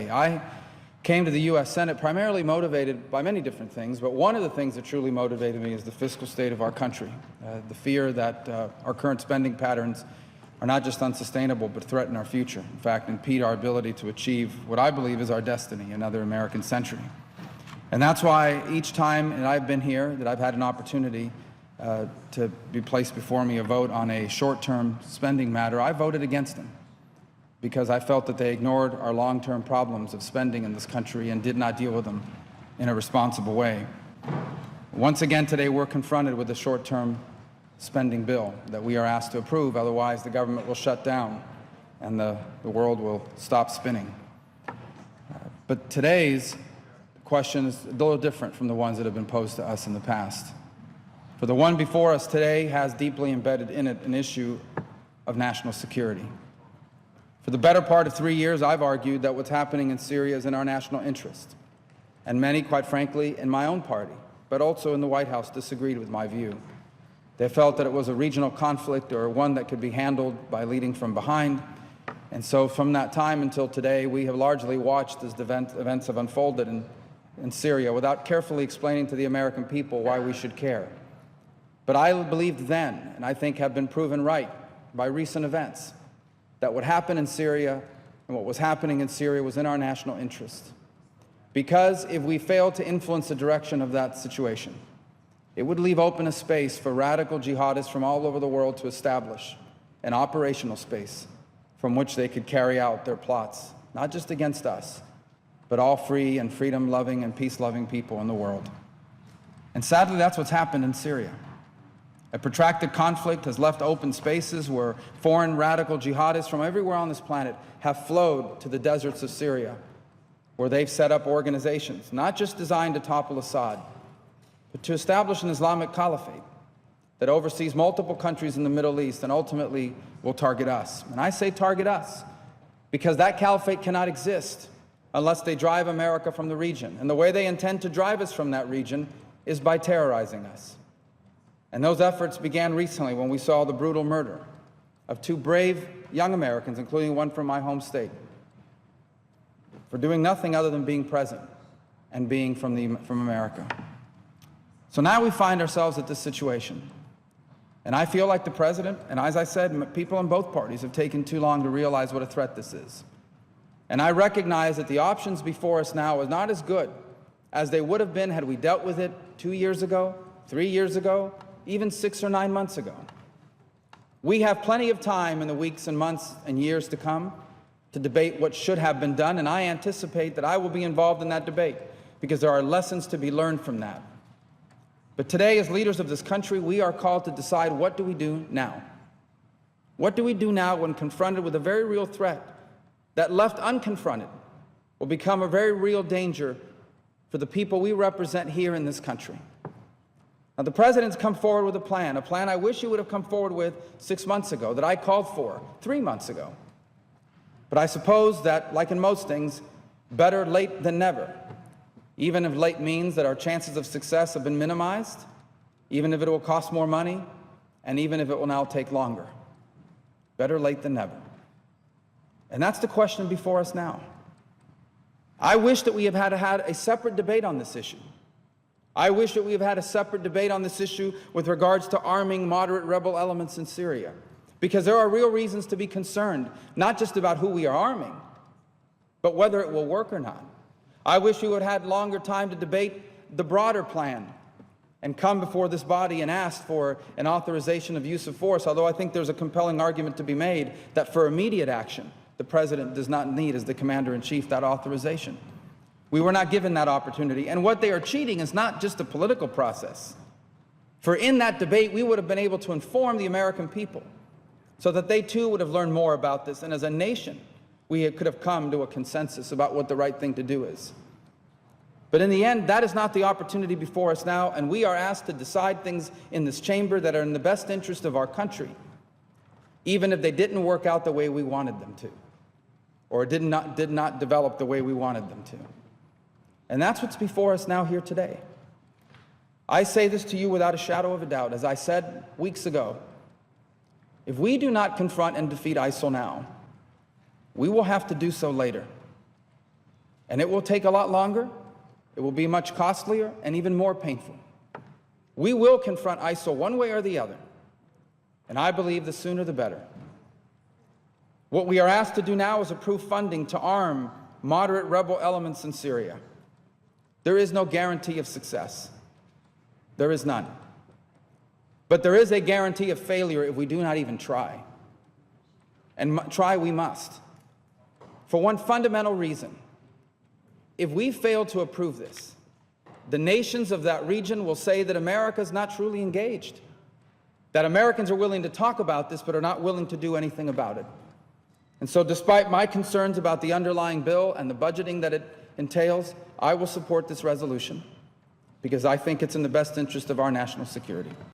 today. I came to the U.S. Senate primarily motivated by many different things, but one of the things that truly motivated me is the fiscal state of our country, the fear that our current spending patterns are not just unsustainable, but threaten our future. In fact, impede our ability to achieve what I believe is our destiny, another American century. And that's why each time that I've been here, that I've had an opportunity to be placed before me a vote on a short-term spending matter, I voted against them, because I felt that they ignored our long-term problems of spending in this country and did not deal with them in a responsible way. Once again today, we're confronted with a short-term spending bill that we are asked to approve. Otherwise, the government will shut down and the world will stop spinning. But today's question is a little different from the ones that have been posed to us in the past. For the one before us today has deeply embedded in it an issue of national security. For the better part of 3 years, I've argued that what's happening in Syria is in our national interest. And many, quite frankly, in my own party, but also in the White House, disagreed with my view. They felt that it was a regional conflict or one that could be handled by leading from behind. And so from that time until today, we have largely watched as the events have unfolded in Syria without carefully explaining to the American people why we should care. But I believed then, and I think have been proven right by recent events, that what happened in Syria and what was happening in Syria was in our national interest. Because if we failed to influence the direction of that situation, it would leave open a space for radical jihadists from all over the world to establish an operational space from which they could carry out their plots, not just against us, but all free and freedom-loving and peace-loving people in the world. And sadly, that's what's happened in Syria. A protracted conflict has left open spaces where foreign radical jihadists from everywhere on this planet have flowed to the deserts of Syria, where they've set up organizations, not just designed to topple Assad, but to establish an Islamic caliphate that oversees multiple countries in the Middle East and ultimately will target us. And I say target us because that caliphate cannot exist unless they drive America from the region. And the way they intend to drive us from that region is by terrorizing us. And those efforts began recently when we saw the brutal murder of 2 brave young Americans, including one from my home state, for doing nothing other than being present and being from America. So now we find ourselves at this situation. And I feel like the president, and as I said, people in both parties have taken too long to realize what a threat this is. And I recognize that the options before us now are not as good as they would have been had we dealt with it 2 years ago, 3 years ago, even 6 or 9 months ago. We have plenty of time in the weeks and months and years to come to debate what should have been done, and I anticipate that I will be involved in that debate because there are lessons to be learned from that. But today, as leaders of this country, we are called to decide, what do we do now? What do we do now when confronted with a very real threat that, left unconfronted, will become a very real danger for the people we represent here in this country? Now, the president's come forward with a plan I wish he would have come forward with 6 months ago, that I called for 3 months ago. But I suppose that, like in most things, better late than never. Even if late means that our chances of success have been minimized, even if it will cost more money, and even if it will now take longer. Better late than never. And that's the question before us now. I wish that we have had a separate debate on this issue. I wish that we have had a separate debate on this issue with regards to arming moderate rebel elements in Syria, because there are real reasons to be concerned, not just about who we are arming, but whether it will work or not. I wish we would have had longer time to debate the broader plan and come before this body and ask for an authorization of use of force, although I think there's a compelling argument to be made that for immediate action, the president does not need, as the commander-in-chief, that authorization. We were not given that opportunity. And what they are cheating is not just a political process. For in that debate, we would have been able to inform the American people so that they too would have learned more about this. And as a nation, we could have come to a consensus about what the right thing to do is. But in the end, that is not the opportunity before us now, and we are asked to decide things in this chamber that are in the best interest of our country, even if they didn't work out the way we wanted them to, or did not develop the way we wanted them to. And that's what's before us now here today. I say this to you without a shadow of a doubt. As I said weeks ago, if we do not confront and defeat ISIL now, we will have to do so later. And it will take a lot longer, it will be much costlier, and even more painful. We will confront ISIL one way or the other, and I believe the sooner the better. What we are asked to do now is approve funding to arm moderate rebel elements in Syria. There is no guarantee of success. There is none. But there is a guarantee of failure if we do not even try. And try we must. For one fundamental reason. If we fail to approve this, the nations of that region will say that America is not truly engaged, that Americans are willing to talk about this but are not willing to do anything about it. And so despite my concerns about the underlying bill and the budgeting that it entails, I will support this resolution because I think it's in the best interest of our national security.